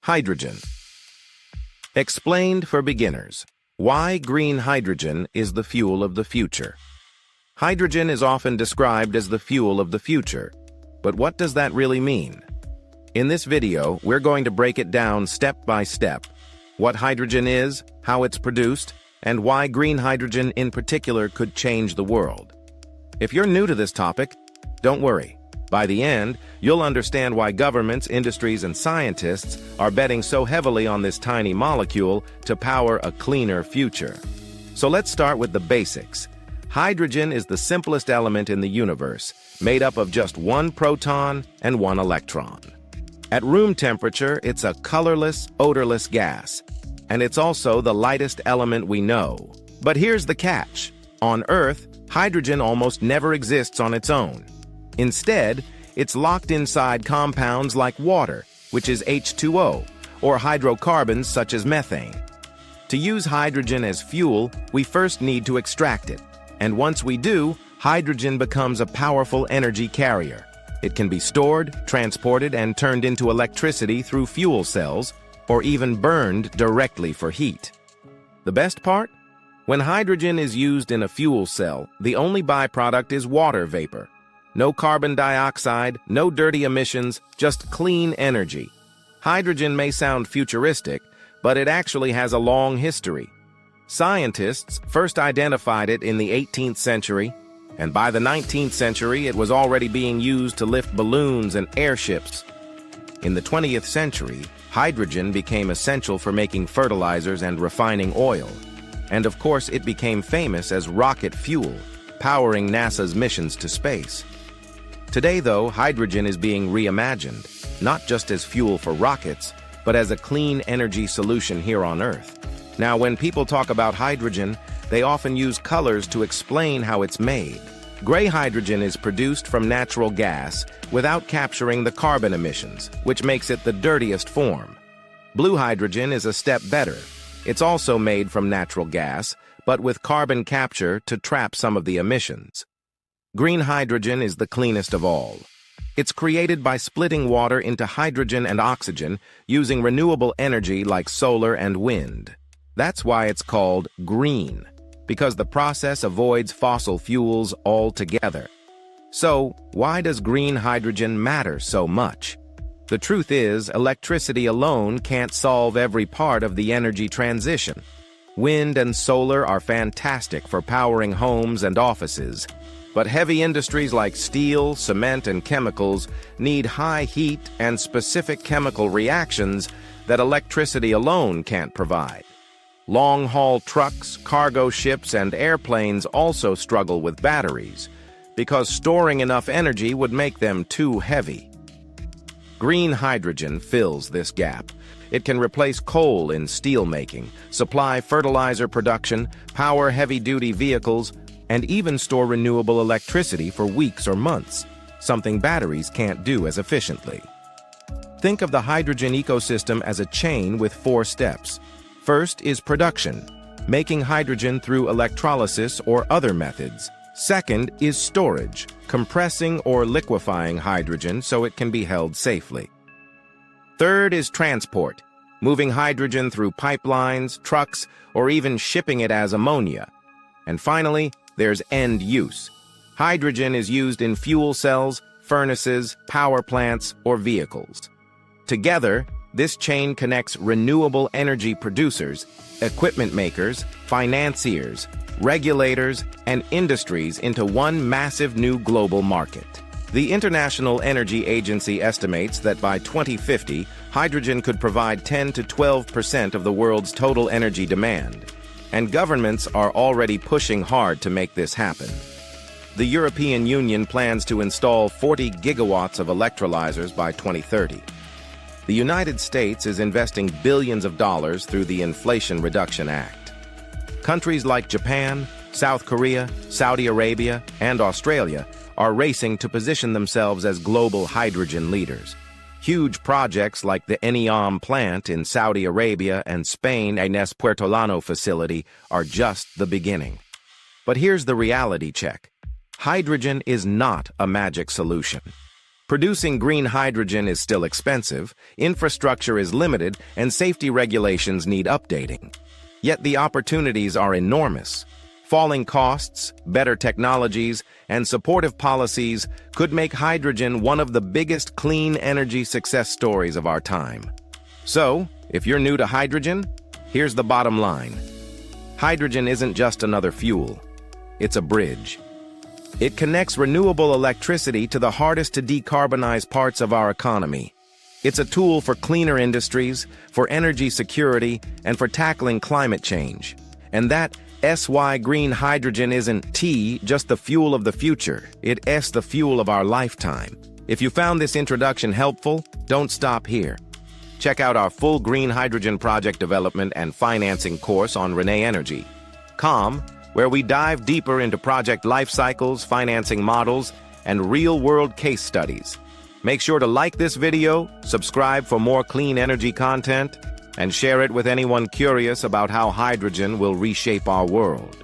Hydrogen. Explained for beginners. Why green hydrogen is the fuel of the future. Hydrogen is often described as the fuel of the future. But what does that really mean? In this video, we're going to break it down step by step. What hydrogen is, how it's produced, and why green hydrogen in particular could change the world. If you're new to this topic, don't worry. By the end, you'll understand why governments, industries, and scientists are betting so heavily on this tiny molecule to power a cleaner future. So let's start with the basics. Hydrogen is the simplest element in the universe, made up of just one proton and one electron. At room temperature, it's a colorless, odorless gas, and it's also the lightest element we know. But here's the catch. On Earth, hydrogen almost never exists on its own. Instead, it's locked inside compounds like water, which is H2O, or hydrocarbons such as methane. To use hydrogen as fuel, we first need to extract it. And once we do, hydrogen becomes a powerful energy carrier. It can be stored, transported, and turned into electricity through fuel cells, or even burned directly for heat. The best part? When hydrogen is used in a fuel cell, the only byproduct is water vapor. No carbon dioxide, no dirty emissions, just clean energy. Hydrogen may sound futuristic, but it actually has a long history. Scientists first identified it in the 18th century, and by the 19th century it was already being used to lift balloons and airships. In the 20th century, hydrogen became essential for making fertilizers and refining oil. And of course it became famous as rocket fuel, powering NASA's missions to space. Today, though, hydrogen is being reimagined, not just as fuel for rockets, but as a clean energy solution here on Earth. Now, when people talk about hydrogen, they often use colors to explain how it's made. Gray hydrogen is produced from natural gas without capturing the carbon emissions, which makes it the dirtiest form. Blue hydrogen is a step better. It's also made from natural gas, but with carbon capture to trap some of the emissions. Green hydrogen is the cleanest of all. It's created by splitting water into hydrogen and oxygen using renewable energy like solar and wind. That's why it's called green, because the process avoids fossil fuels altogether. So, why does green hydrogen matter so much? The truth is, electricity alone can't solve every part of the energy transition. Wind and solar are fantastic for powering homes and offices, but heavy industries like steel, cement, and chemicals need high heat and specific chemical reactions that electricity alone can't provide. Long-haul trucks, cargo ships, and airplanes also struggle with batteries, because storing enough energy would make them too heavy. Green hydrogen fills this gap. It can replace coal in steelmaking, supply fertilizer production, power heavy-duty vehicles, and even store renewable electricity for weeks or months, something batteries can't do as efficiently. Think of the hydrogen ecosystem as a chain with 4 steps. First is production, making hydrogen through electrolysis or other methods. Second is storage, compressing or liquefying hydrogen so it can be held safely. Third is transport, moving hydrogen through pipelines, trucks, or even shipping it as ammonia. And finally, there's end use. Hydrogen is used in fuel cells, furnaces, power plants, or vehicles. Together, this chain connects renewable energy producers, equipment makers, financiers, regulators, and industries into one massive new global market. The International Energy Agency estimates that by 2050, hydrogen could provide 10 to 12% of the world's total energy demand. And governments are already pushing hard to make this happen. The European Union plans to install 40 gigawatts of electrolyzers by 2030. The United States is investing billions of dollars through the Inflation Reduction Act. Countries like Japan, South Korea, Saudi Arabia, and Australia are racing to position themselves as global hydrogen leaders. Huge projects like the NEOM plant in Saudi Arabia and Spain's Puertolano facility are just the beginning. But here's the reality check. Hydrogen is not a magic solution. Producing green hydrogen is still expensive, infrastructure is limited, and safety regulations need updating. Yet the opportunities are enormous. Falling costs, better technologies, and supportive policies could make hydrogen one of the biggest clean energy success stories of our time. So, if you're new to hydrogen, here's the bottom line. Hydrogen isn't just another fuel. It's a bridge. It connects renewable electricity to the hardest to decarbonize parts of our economy. It's a tool for cleaner industries, for energy security, and for tackling climate change. And that green hydrogen isn't just the fuel of the future. It's the fuel of our lifetime. If you found this introduction helpful, don't stop here. Check out our full green hydrogen project development and financing course on ReneEnergy.com, where we dive deeper into project life cycles, financing models, and real-world case studies. Make sure to like this video, subscribe for more clean energy content, and share it with anyone curious about how hydrogen will reshape our world.